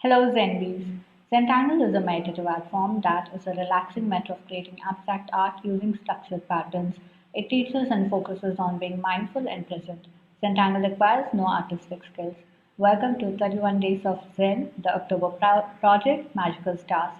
Hello Zenbees. Zentangle is a meditative art form that is a relaxing method of creating abstract art using structured patterns. It teaches and focuses on being mindful and present. Zentangle requires no artistic skills. Welcome to 31 Days of Zen, the October project, Magical Stars.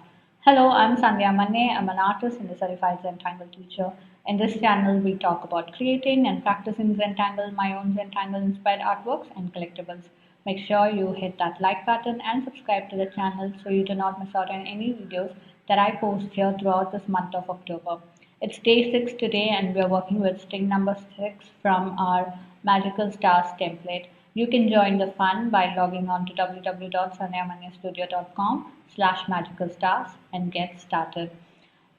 Hello, I'm Sandhya Manne. I'm an artist and a certified Zentangle teacher. In this channel, we talk about creating and practicing Zentangle, my own Zentangle inspired artworks and collectibles. Make sure you hit that like button and subscribe to the channel so you do not miss out on any videos that I post here throughout this month of October. It's day 6 today and we are working with string number 6 from our Magical Stars template. You can join the fun by logging on to www.sandhyamanyastudio.com/magicalstars and get started.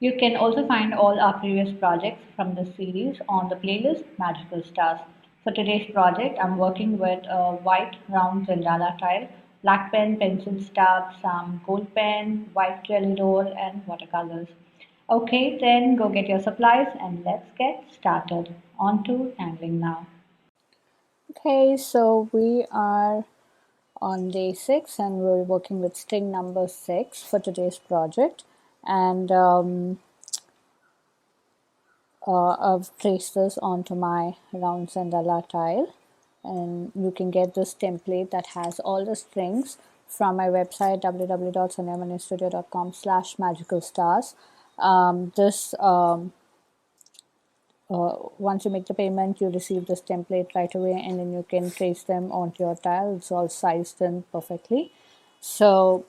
You can also find all our previous projects from this series on the playlist Magical Stars. For today's project, I'm working with a white round Zendala tile, black pen, pencil stubs, some gold pen, white jelly roll, and watercolors. Okay, then go get your supplies and let's get started. On to tangling now. Okay, so we are on day 6 and we're working with string number 6 for today's project. And I've traced this onto my round Sandala tile, and you can get this template that has all the strings from my website www.sandhyamanyastudio.com/magicalstars. This Once you make the payment, you receive this template right away, and then you can trace them onto your tile. It's all sized in perfectly. So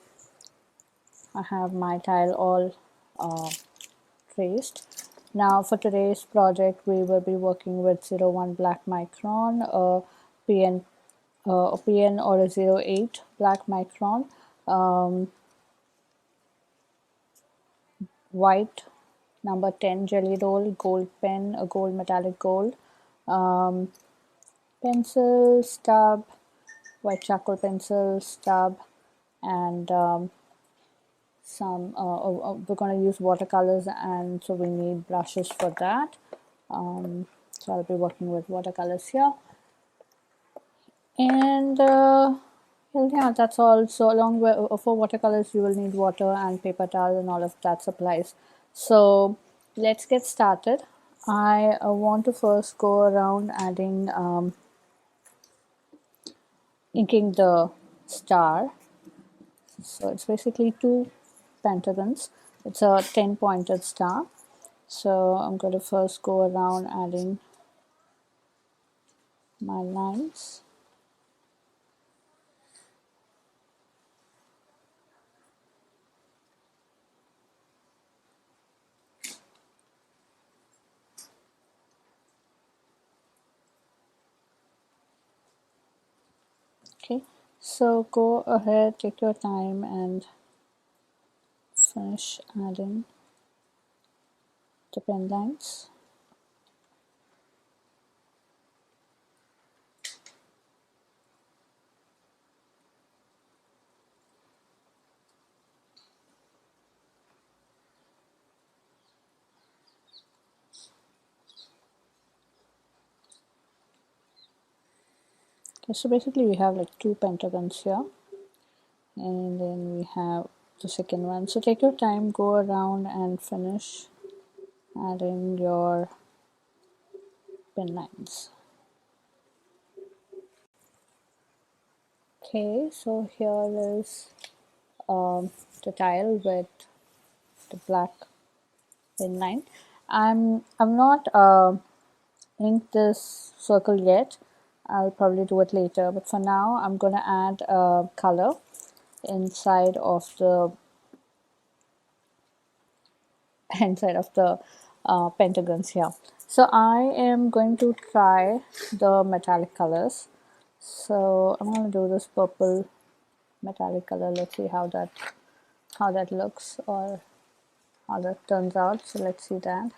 I have my tile all traced. Now for today's project, we will be working with 01 black micron, PN, a PN or a 08 black micron, white number 10 jelly roll, gold pen, a gold metallic gold, pencil, stub, white charcoal pencil, stub, and we're going to use watercolors, and so we need brushes for that. So I'll be working with watercolors here, and well, yeah, that's all. So along with for watercolors you will need water and paper towel and all of that supplies. So let's get started. I want to first go around adding inking the star. So it's basically two pentagons. It's a 10 pointed star. So I'm going to first go around adding my lines. Okay, so go ahead, take your time and finish adding the pen lines. Okay, so basically we have like two pentagons here, and then we have the second one. So take your time, go around and finish adding your pen lines. Okay, so here is the tile with the black pen line. I'm not ink this circle yet. I'll probably do it later, but for now I'm gonna add a color inside of the pentagons here. So I am going to try the metallic colors. So I'm going to do this purple metallic color. Let's see how that looks or how that turns out. So let's see that.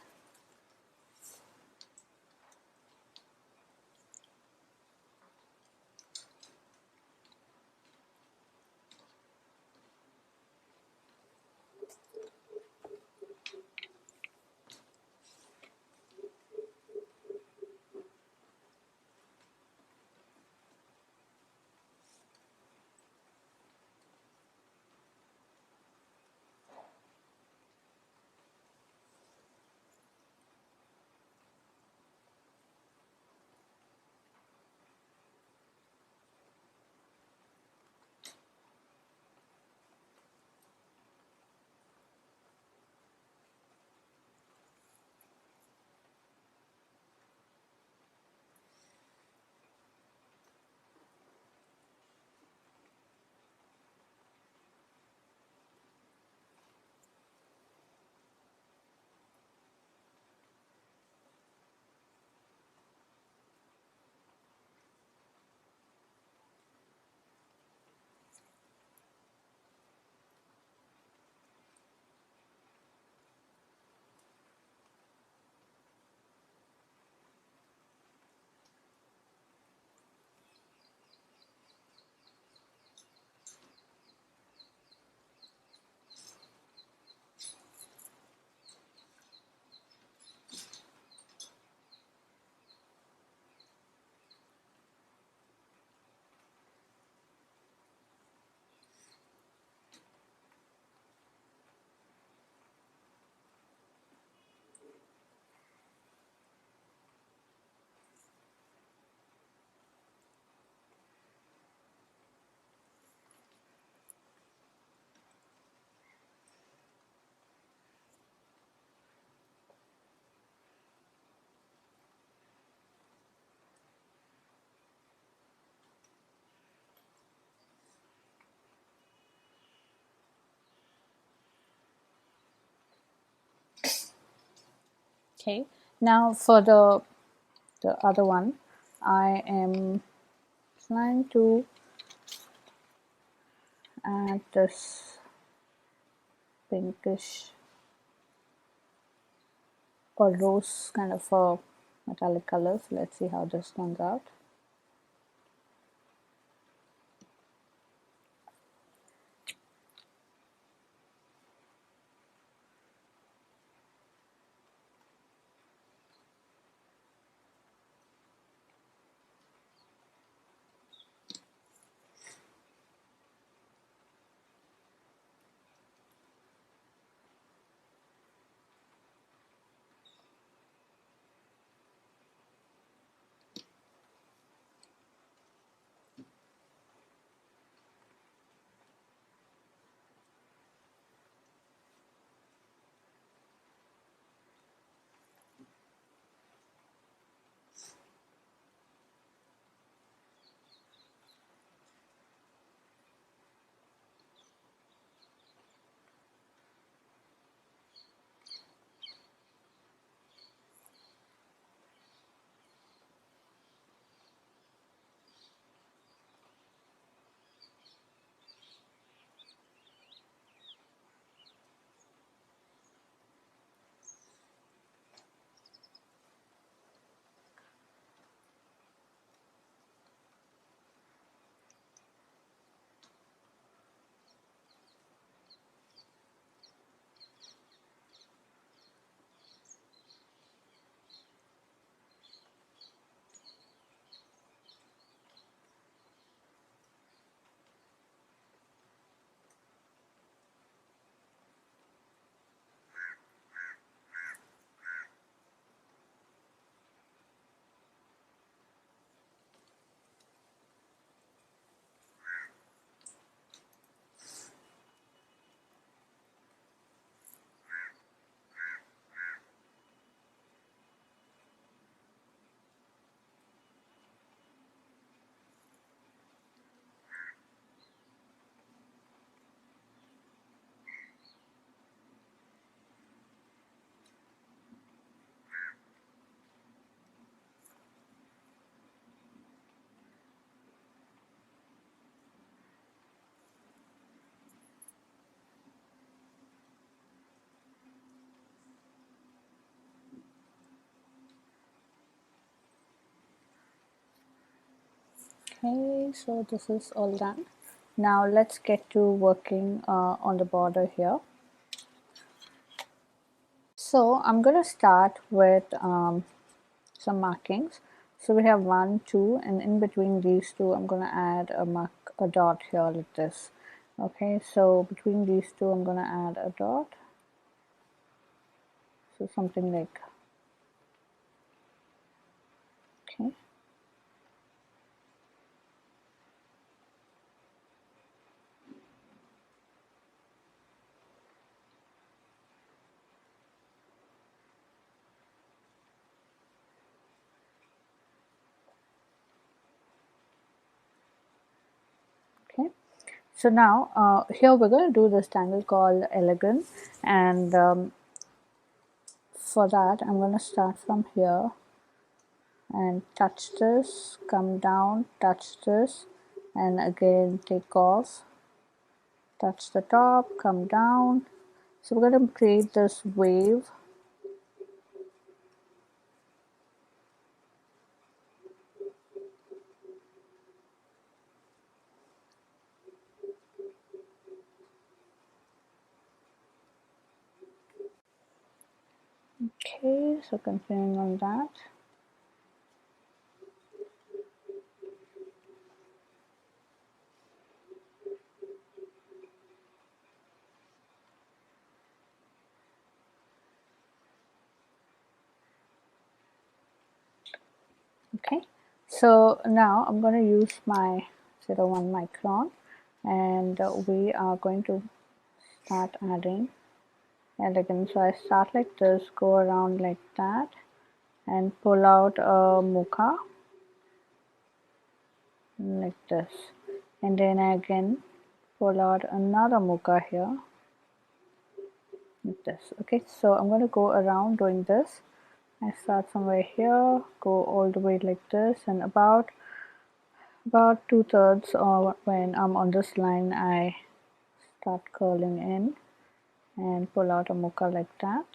Okay, now for the other one, I am trying to add this pinkish or rose kind of a metallic color. So let's see how this turns out. Okay, so this is all done. Now let's get to working on the border here. So I'm going to start with some markings. So we have 1, 2, and in between these two, I'm going to add a dot here like this. Okay, so between these two, I'm going to add a dot. So something like, okay. Okay, so now here we're going to do this tangle called elegant, and for that I'm going to start from here and touch this, come down, touch this, and again take off, touch the top, come down. So we're going to create this wave. Okay, so continuing on that. Okay, so now I'm going to use my 01 micron, and we are going to start adding elegant. So I start like this, go around like that, and pull out a mocha like this, and then again pull out another mocha here like this. Okay, so I'm going to go around doing this. I start somewhere here, go all the way like this, and about 2/3 or when I'm on this line, I start curling in and pull out a mocha like that.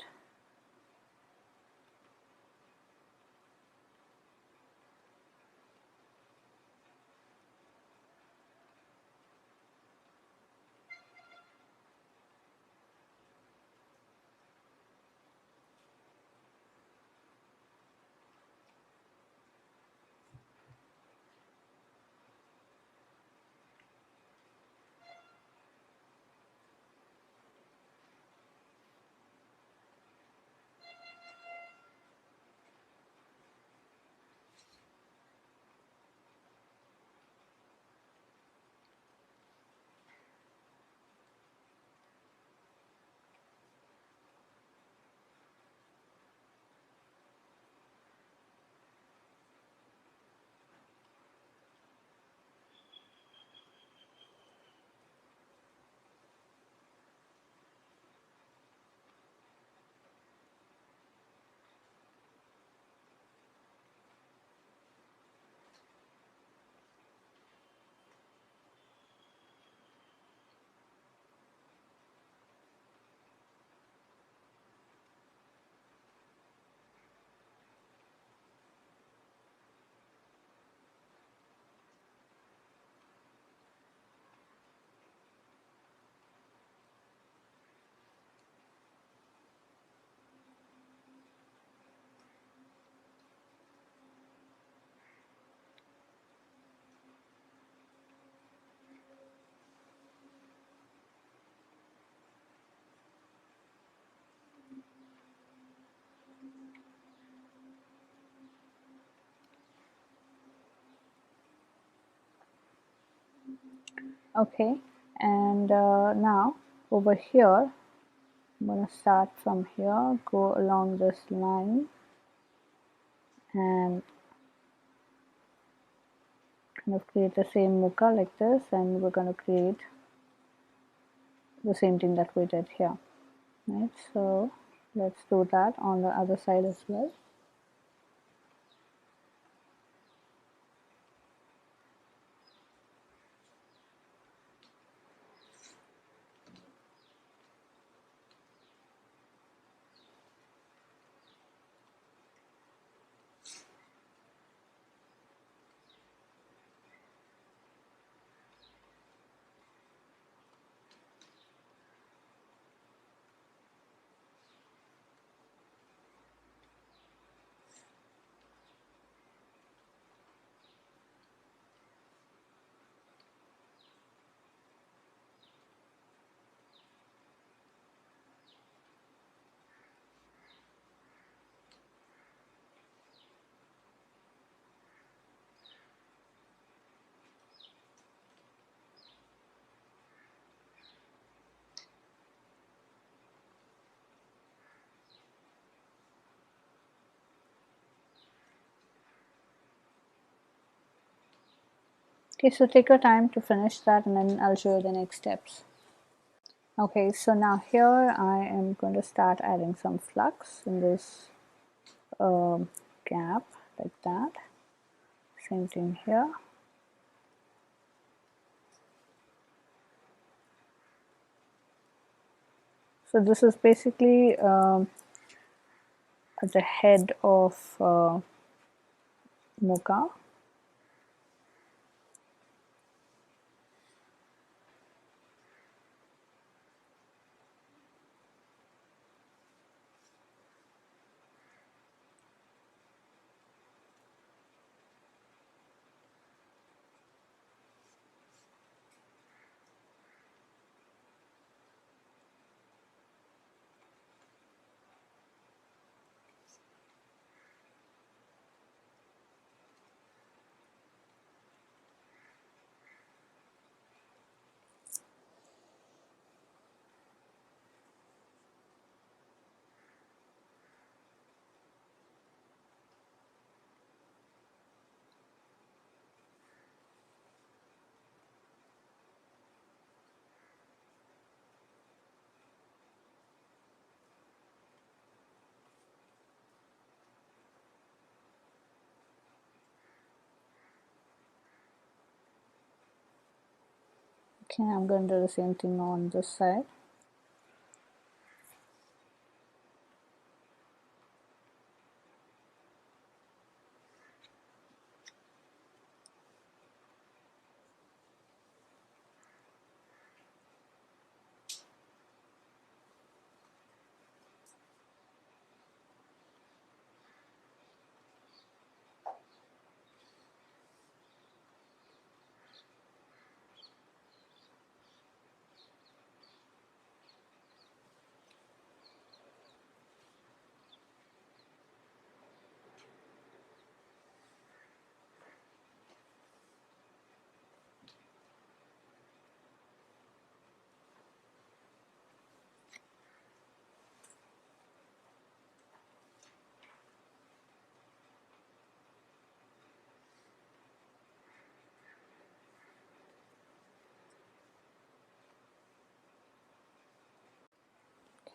Okay, and now over here, I'm going to start from here, go along this line, and kind of create the same mocha like this, and we're going to create the same thing that we did here. Right, so let's do that on the other side as well. Okay, so take your time to finish that and then I'll show you the next steps. Okay, so now here I am going to start adding some flux in this gap like that. Same thing here. So this is basically at the head of mocha. Okay, I'm going to do the same thing on this side.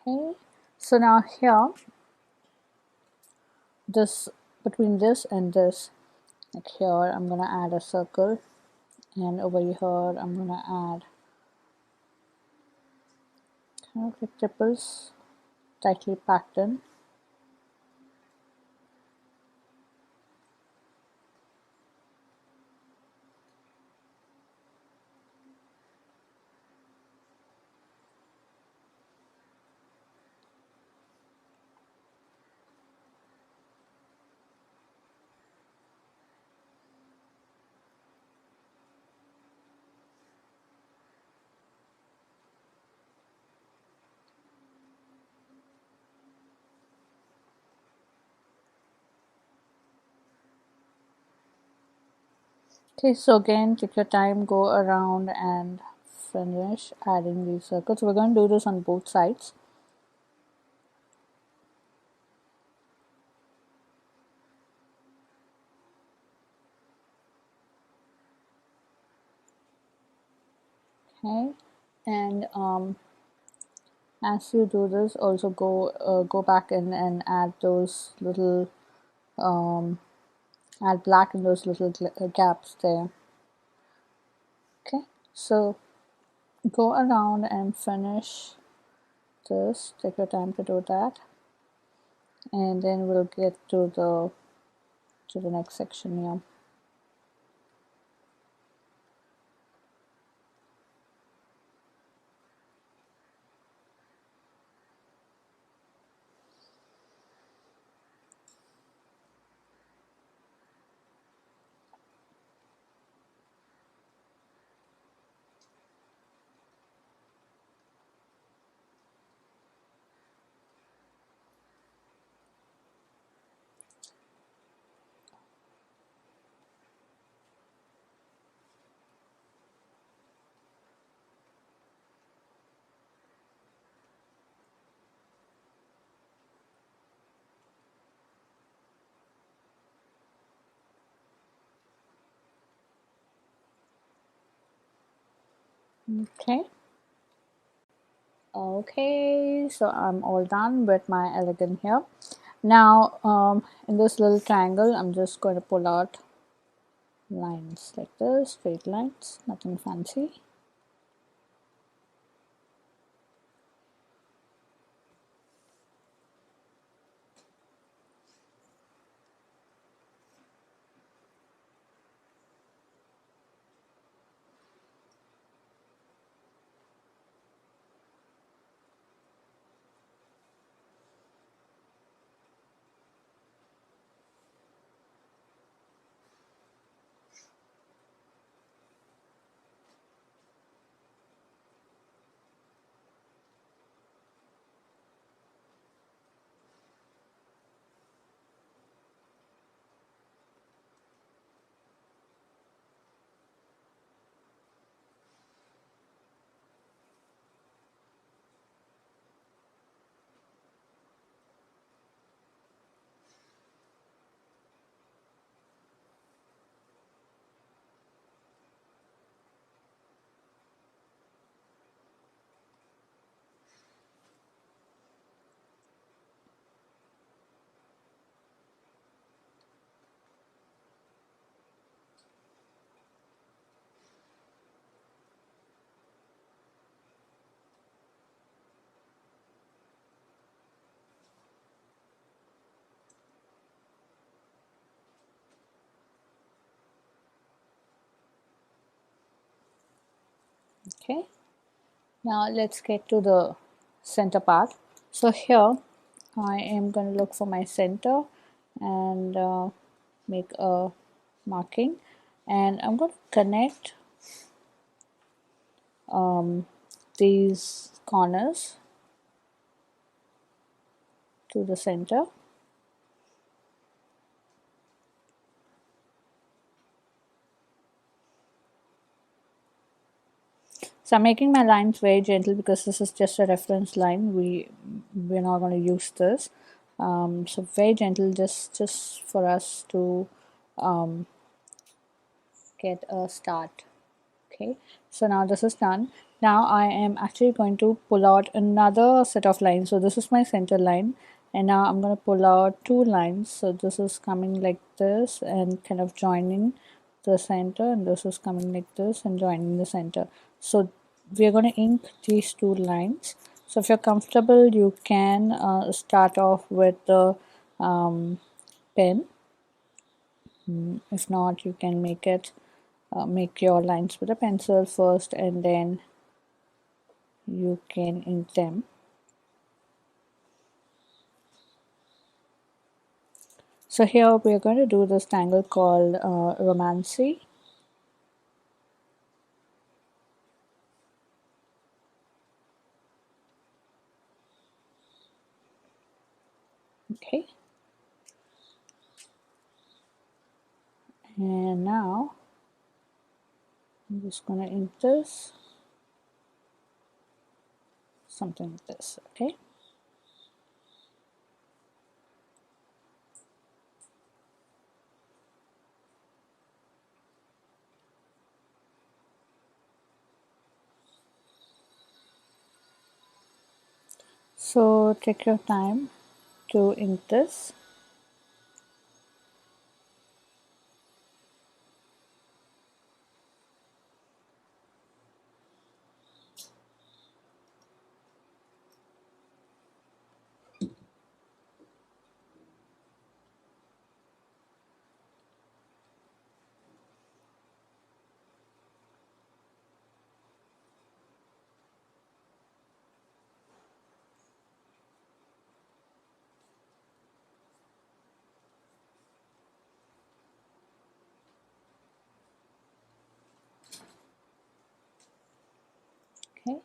Okay, so now here, this between this and this, like here, I'm gonna add a circle, and over here, I'm gonna add kind of like ripples, tightly packed in. Okay, so again, take your time, go around and finish adding these circles. We're going to do this on both sides. Okay, and as you do this, also go back in and add those little add black in those little gaps there. Okay, so go around and finish this. Take your time to do that, and then we'll get to the next section here. Okay. Okay, so I'm all done with my elegant here. Now, in this little triangle, I'm just going to pull out lines like this, straight lines, nothing fancy. Okay, now let's get to the center part. So here I am going to look for my center and make a marking, and I'm going to connect these corners to the center. So I'm making my lines very gentle because this is just a reference line. We're not going to use this. So very gentle, just for us to get a start. Okay, so now this is done. Now I am actually going to pull out another set of lines. So this is my center line, and now I'm going to pull out two lines. So this is coming like this and kind of joining the center, and this is coming like this and joining the center. So we are going to ink these two lines. So if you're comfortable, you can start off with the pen. If not, you can make your lines with a pencil first, and then you can ink them. So here we are going to do this tangle called Romanancy. Okay, and now I'm just going to ink this something like this. Okay, so take your time to ink this. Okay,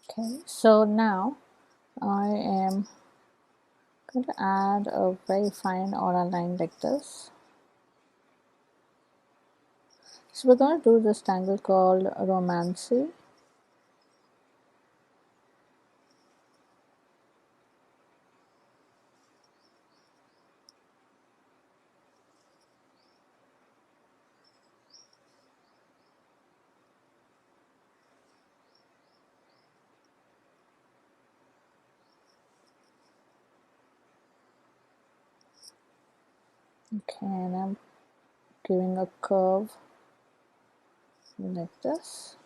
okay, so now I am going to add a very fine aura line like this. So we're going to do this tangle called Romanancy. Okay, and I'm giving a curve like this.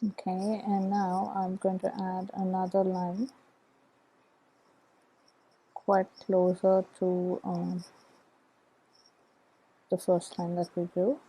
Okay, and now I'm going to add another line quite closer to the first line that we do.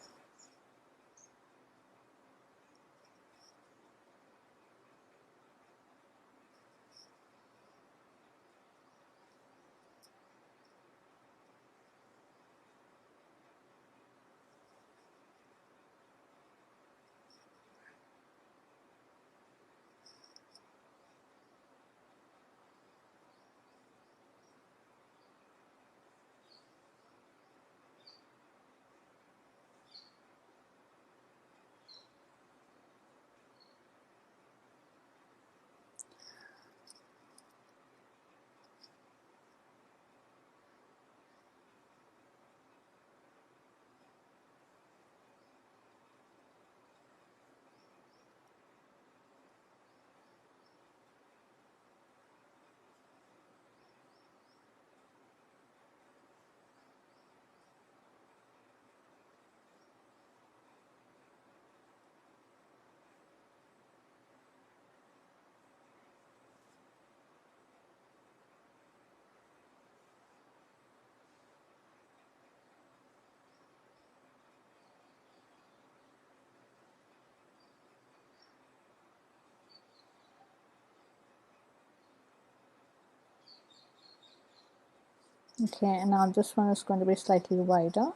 Okay, and now this one is going to be slightly wider.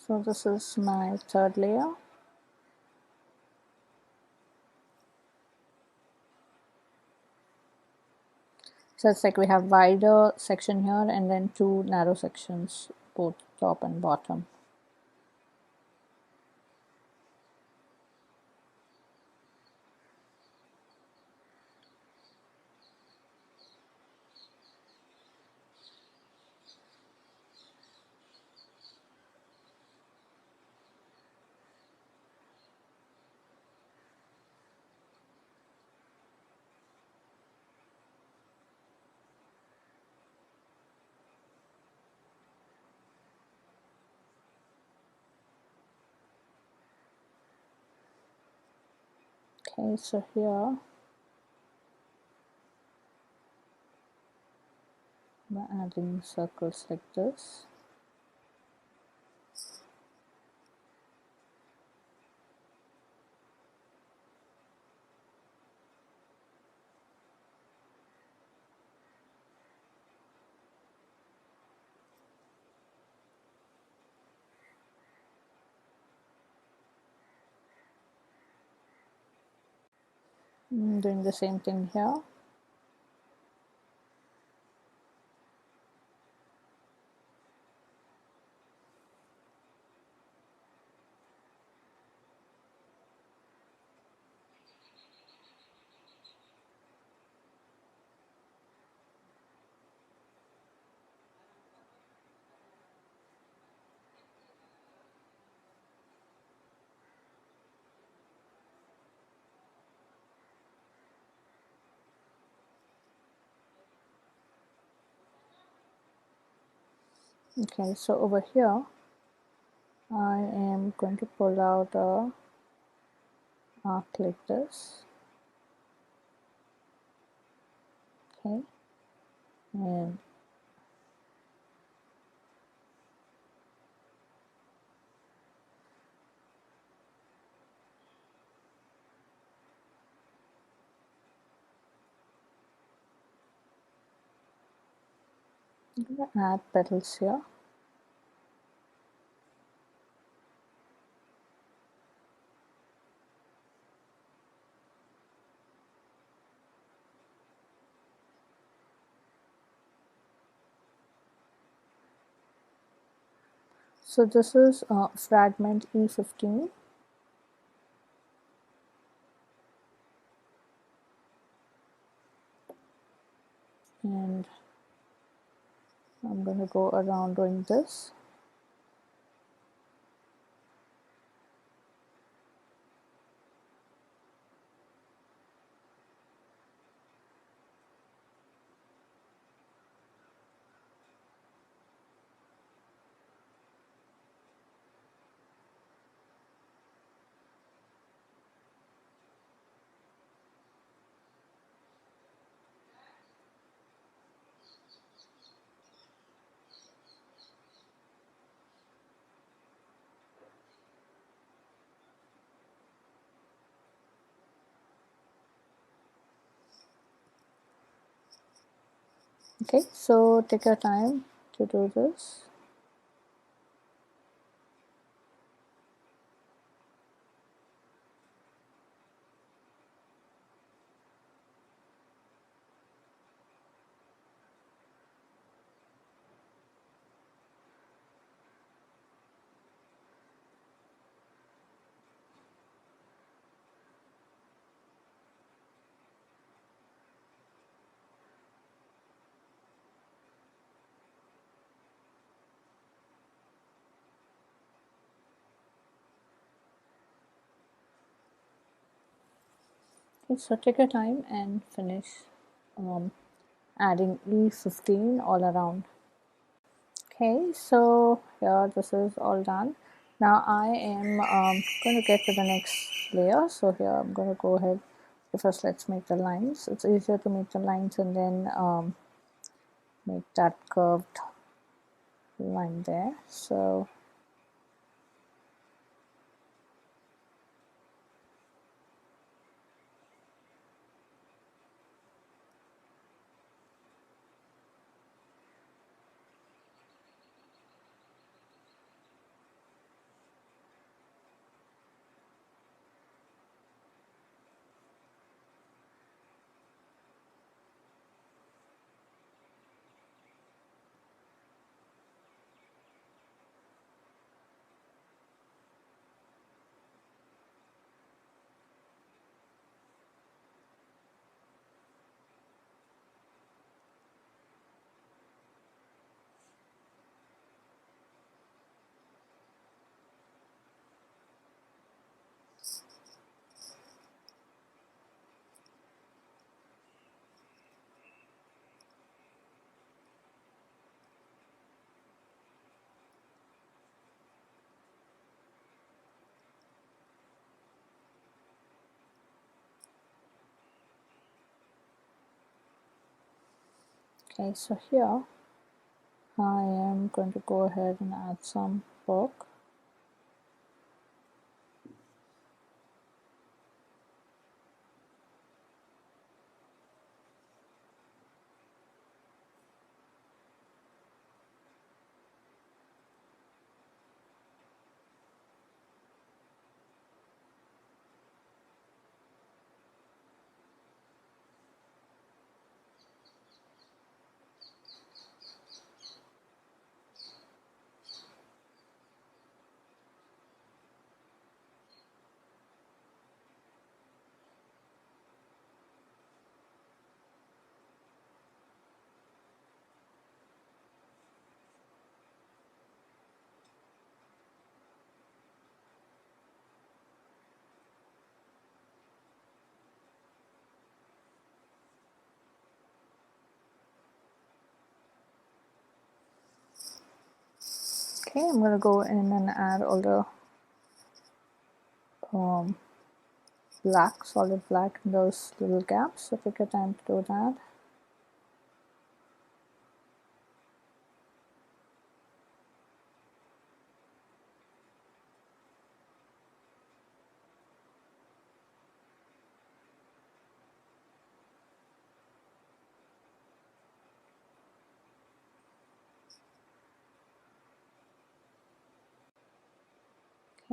So this is my third layer. So it's like we have wider section here and then two narrow sections, both top and bottom. Okay, so here I'm adding circles like this. Doing the same thing here. Okay, so over here I am going to pull out a arc like this. Okay, and I'm going to add petals here. So this is Fragment E15. And I'm going to go around doing this. Okay, so take your time to do this. Okay, so take your time and finish adding E15 all around. Okay, so here this is all done. Now I am going to get to the next layer. So here I'm going to go ahead. First, let's make the lines. It's easier to make the lines and then make that curved line there. So okay, so here I am going to go ahead and add some book. Okay, I'm going to go in and add all the black, solid black in those little gaps. So take your time to do that.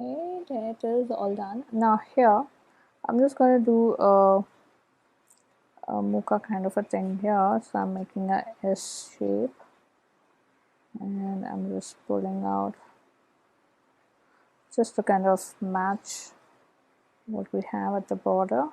Okay, there it is, all done. Now here, I'm just going to do a mocha kind of a thing here. So I'm making a S shape and I'm just pulling out just to kind of match what we have at the border.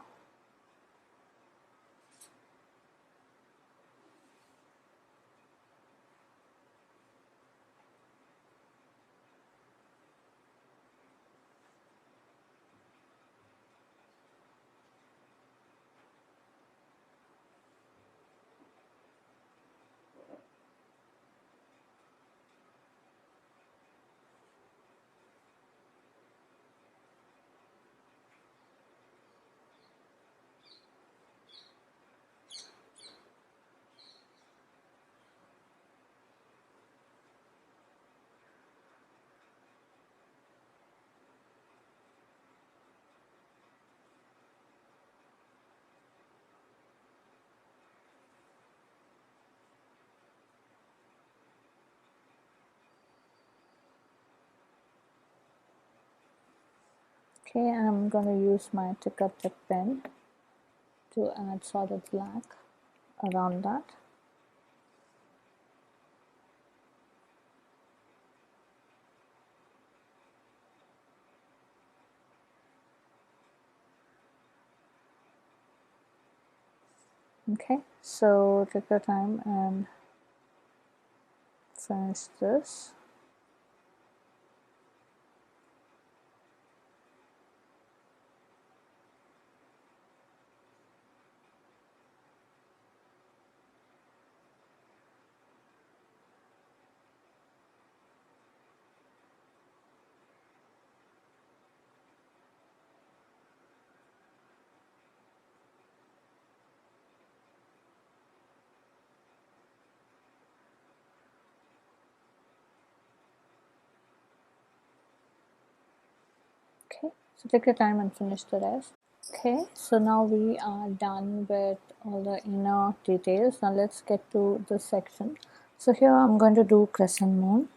Okay, I'm going to use my thicker tip pen to add solid black around that. Okay, so take your time and finish this. Okay, so take your time and finish the rest. Okay, so now we are done with all the inner details. Now let's get to this section. So here I'm going to do crescent moon.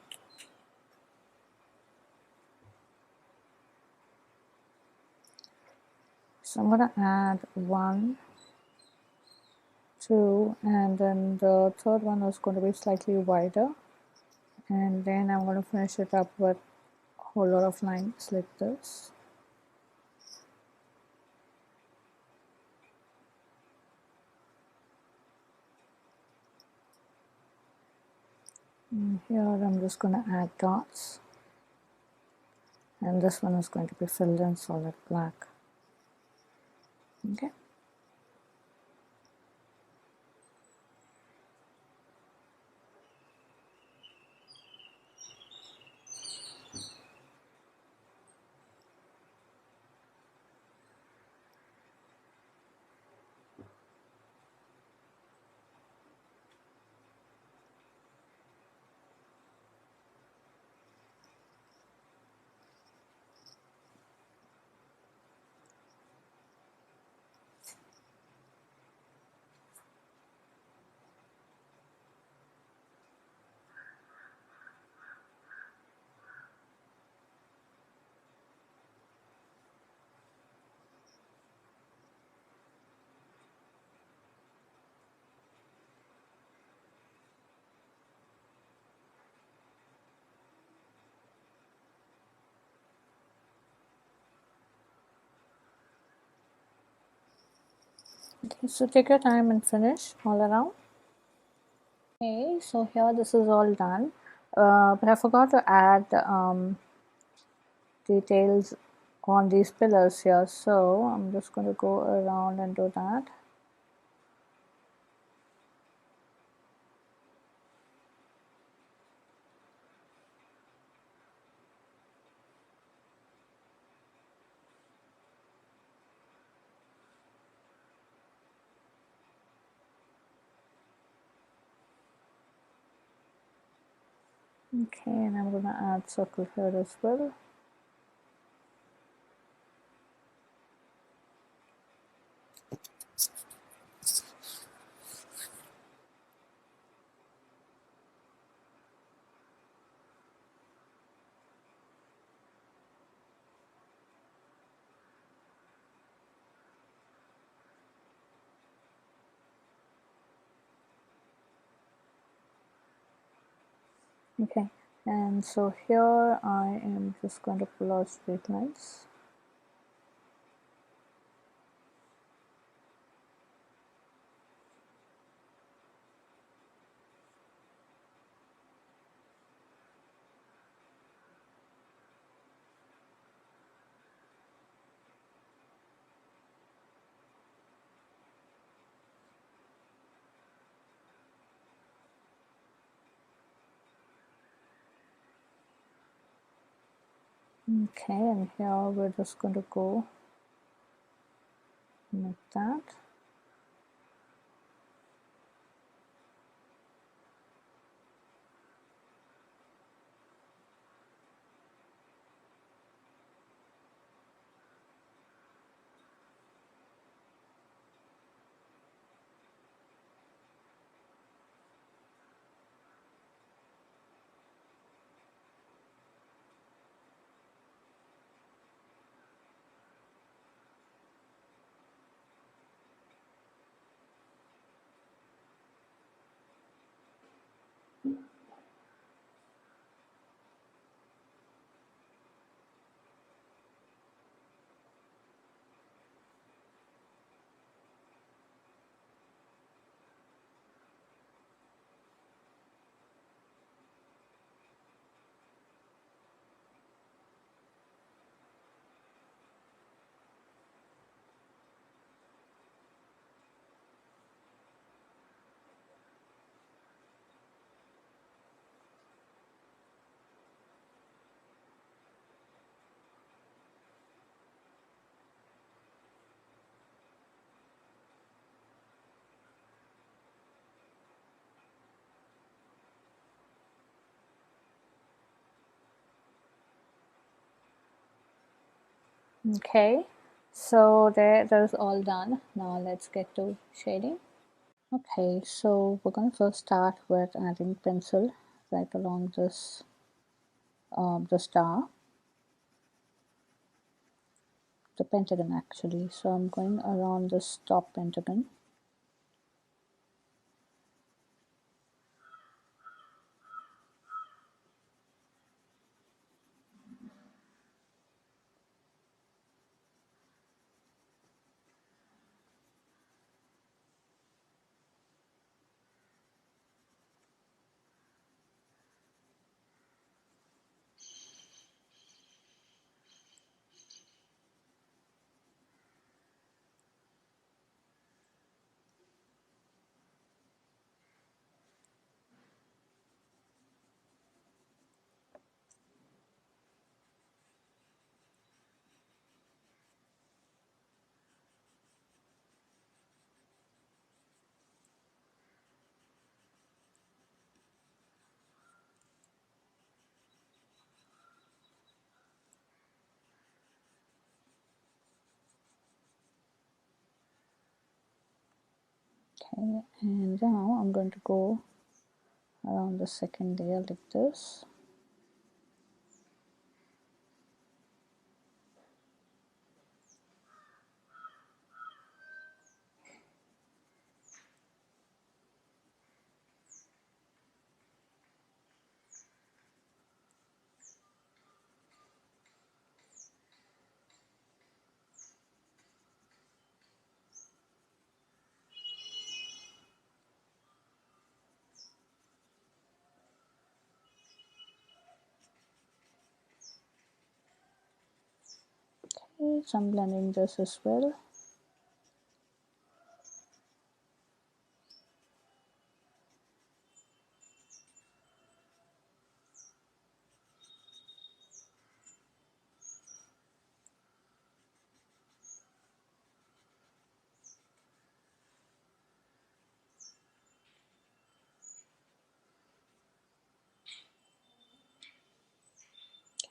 So I'm going to add 1, 2, and then the third one is going to be slightly wider. And then I'm going to finish it up with a whole lot of lines like this. And here I'm just going to add dots. And this one is going to be filled in solid black. Okay. Okay, so take your time and finish all around. Okay, so here this is all done, but I forgot to add details on these pillars here, so I'm just going to go around and do that. Okay, and I'm going to add circle here as well. Okay, and so here I am just going to pull out straight lines. Okay, and here we're just going to go like that. Okay, so there's all done. Now let's get to shading. Okay, so we're gonna first start with adding pencil right along this the star, the pentagon actually. So I'm going around this top pentagon. Okay, and now I'm going to go around the second layer like this. Okay, so I'm blending this as well.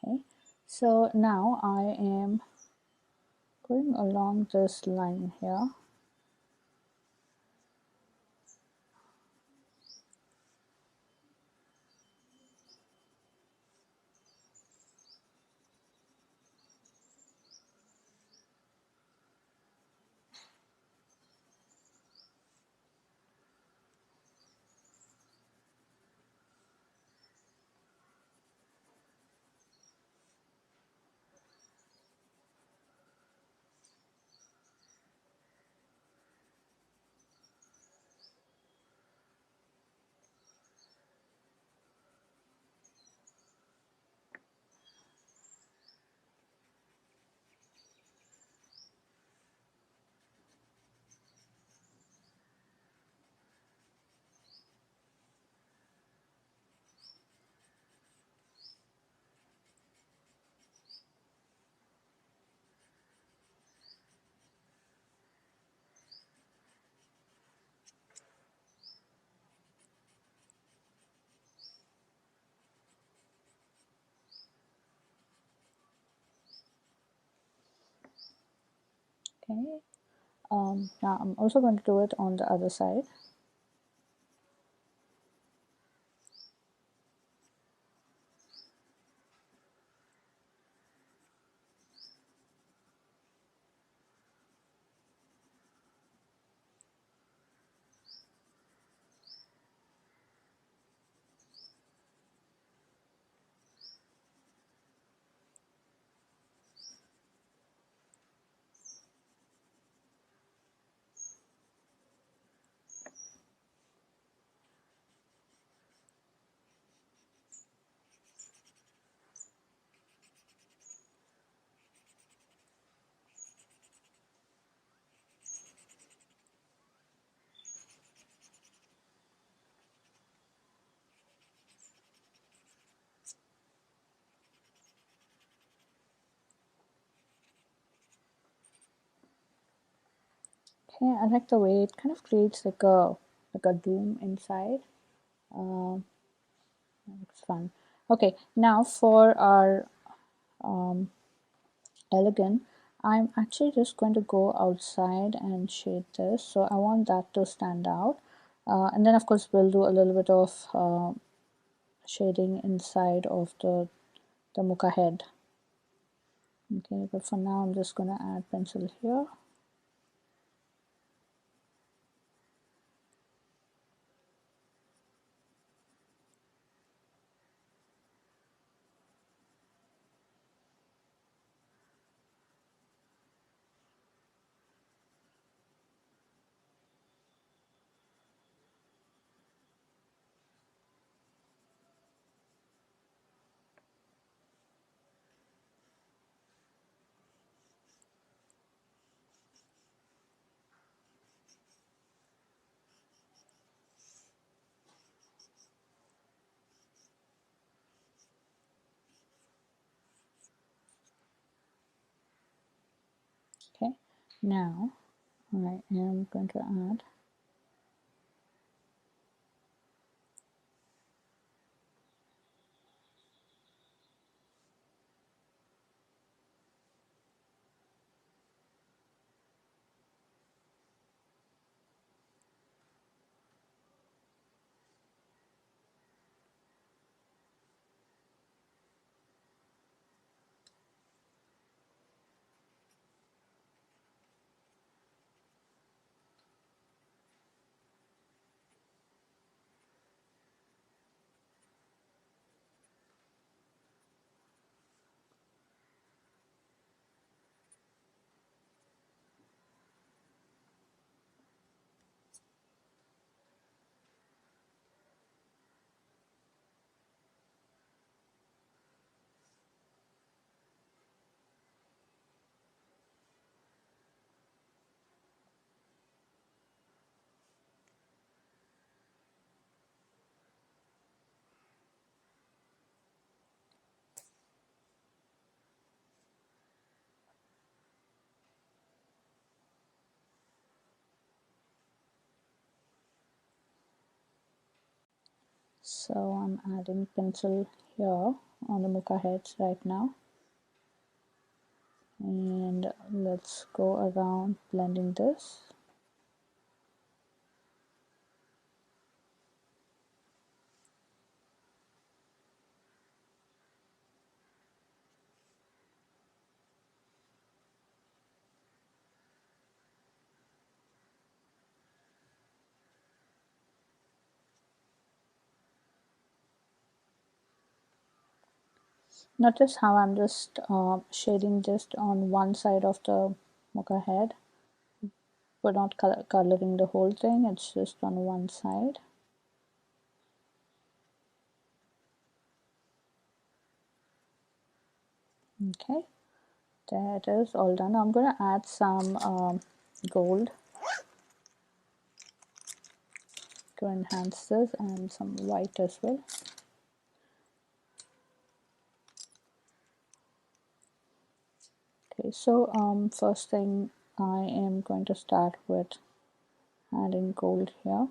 Okay, so now I am going along this line here. Okay, now I'm also going to do it on the other side. Okay, I like the way it kind of creates like a dome inside. That looks fun. Okay, now for our elegant, I'm actually just going to go outside and shade this, so I want that to stand out. And then of course we'll do a little bit of shading inside of the muka head. Okay, but for now I'm just going to add pencil here. Okay, now I am going to add So I'm adding pencil here on the muka heads right now, and let's go around blending this. Notice how I'm just shading just on one side of the mocha head. We're not coloring the whole thing, it's just on one side. Okay, there it is, all done. I'm going to add some gold to enhance this, and some white as well. Okay, so first thing, I am going to start with adding gold here.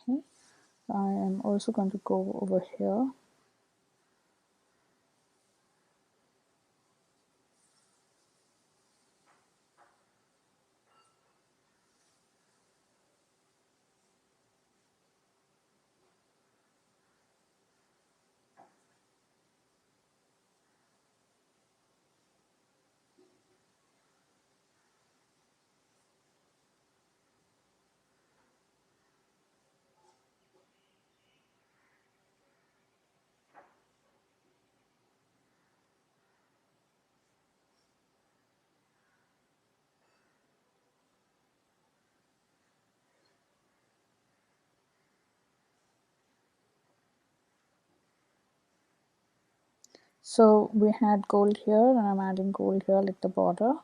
Okay, I am also going to go over here. So we had gold here, and I'm adding gold here like the border.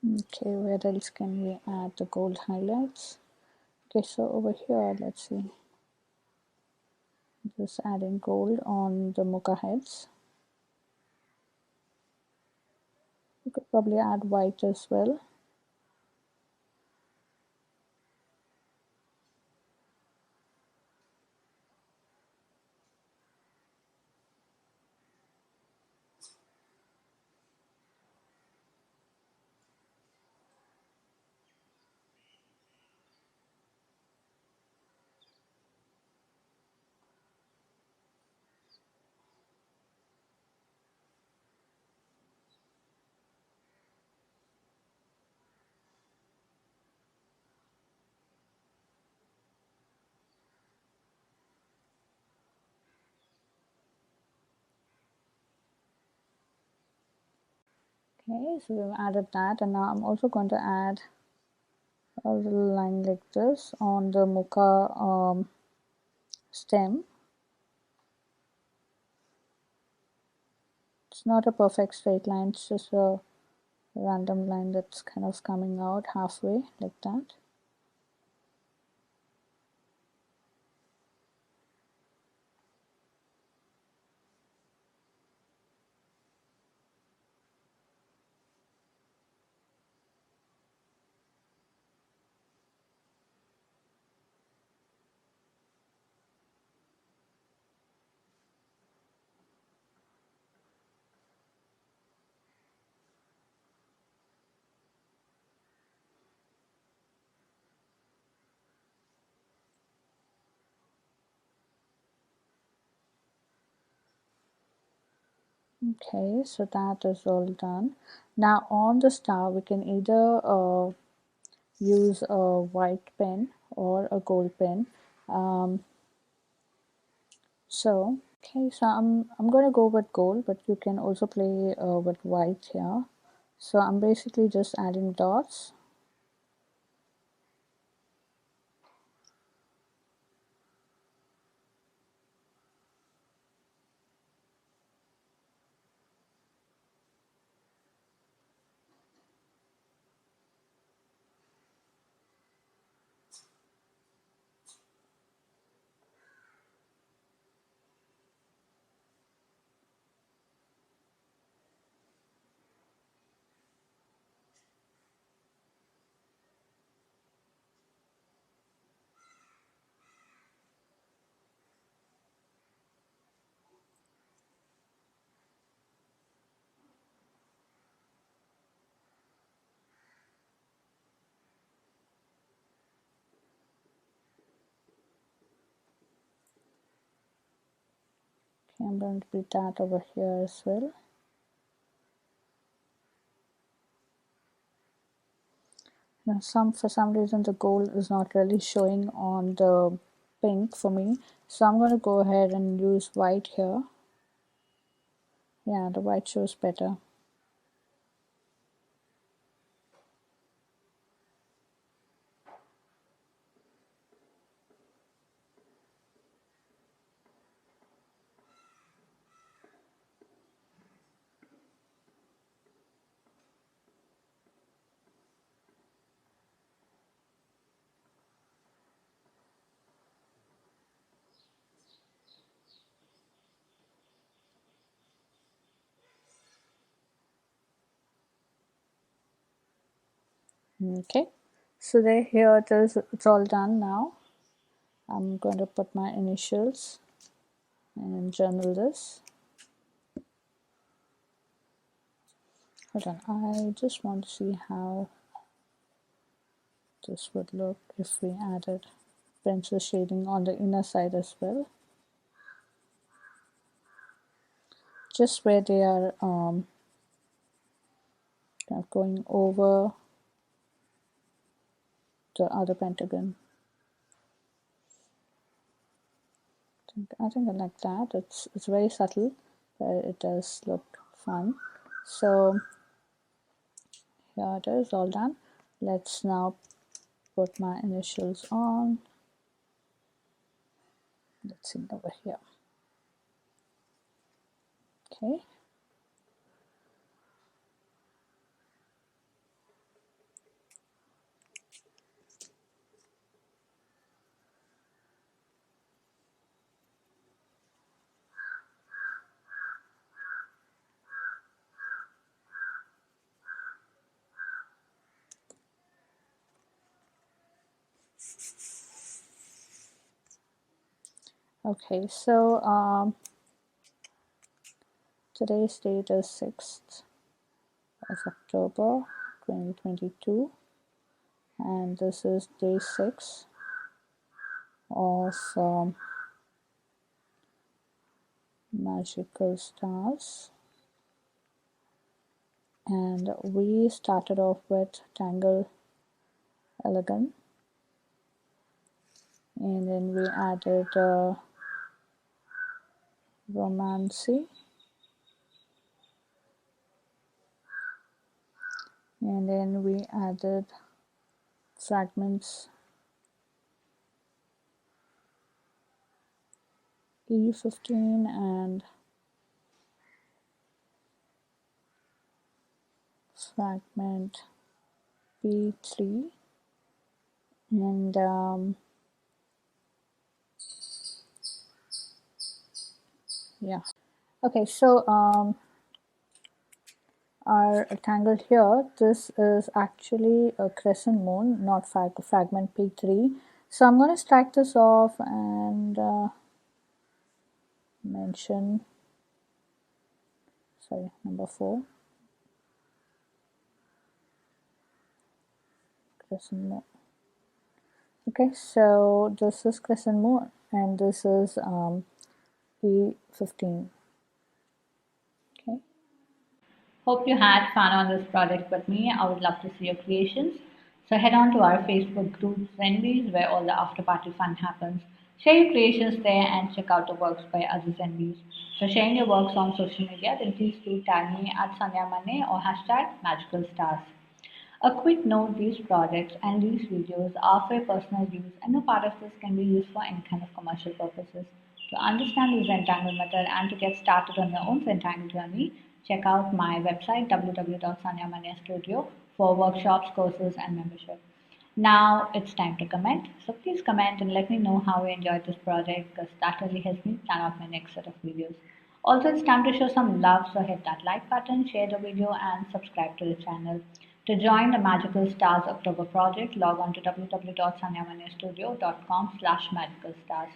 Okay, where else can we add the gold highlights? Okay, so over here, let's see. Just adding gold on the mocha heads. You could probably add white as well. Okay, so we've added that, and now I'm also going to add a little line like this on the mocha stem. It's not a perfect straight line, it's just a random line that's kind of coming out halfway like that. Okay, so that is all done. Now on the star, we can either use a white pen or a gold pen. Okay, so I'm gonna go with gold, but you can also play with white here. So I'm basically just adding dots. Okay, I'm going to put that over here as well. Now for some reason the gold is not really showing on the pink for me. So I'm going to go ahead and use white here. Yeah, the white shows better. Okay, so there, here it is, it's all done now. I'm going to put my initials and journal this. Hold on, I just want to see how this would look if we added pencil shading on the inner side as well. Just where they are kind of going over the other pentagon. I think I like that. It's very subtle, but it does look fun. So here it is, all done. Let's now put my initials on. Let's see over here. Okay. Okay, so today's date is 6th of October 2022, and this is day 6 of Magical Stars. And we started off with Tangle ELEGAN, and then we added Romanancy, and then we added Fragments E15 and Fragment P3, and yeah. Okay, so our tangle here, this is actually a CrescentMoon, not Fragment P3. So I'm going to strike this off and mention, sorry, number 4, CrescentMoon. Okay, so this is CrescentMoon and this is E15. Okay. Hope you had fun on this project with me. I would love to see your creations. So head on to our Facebook group Zenbies where all the after party fun happens. Share your creations there and check out the works by other Zenbies. So sharing your works on social media, then please do tag me at Sandhya Manne or hashtag Magical Stars. A quick note, these projects and these videos are for personal use and no part of this can be used for any kind of commercial purposes. To understand the Zentangle method and to get started on your own Zentangle journey, check out my website www.sanyamanestudio for workshops, courses and membership. Now it's time to comment. So please comment and let me know how you enjoyed this project because that really helps me plan out my next set of videos. Also, it's time to show some love, so hit that like button, share the video, and subscribe to the channel. To join the Magical Stars October project, log on to www.sanyamanestudio.com/magicalstars.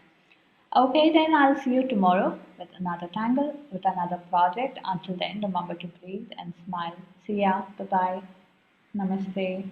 Okay, then I'll see you tomorrow with another tangle, with another project. Until then, remember to breathe and smile. See ya. Bye bye. Namaste.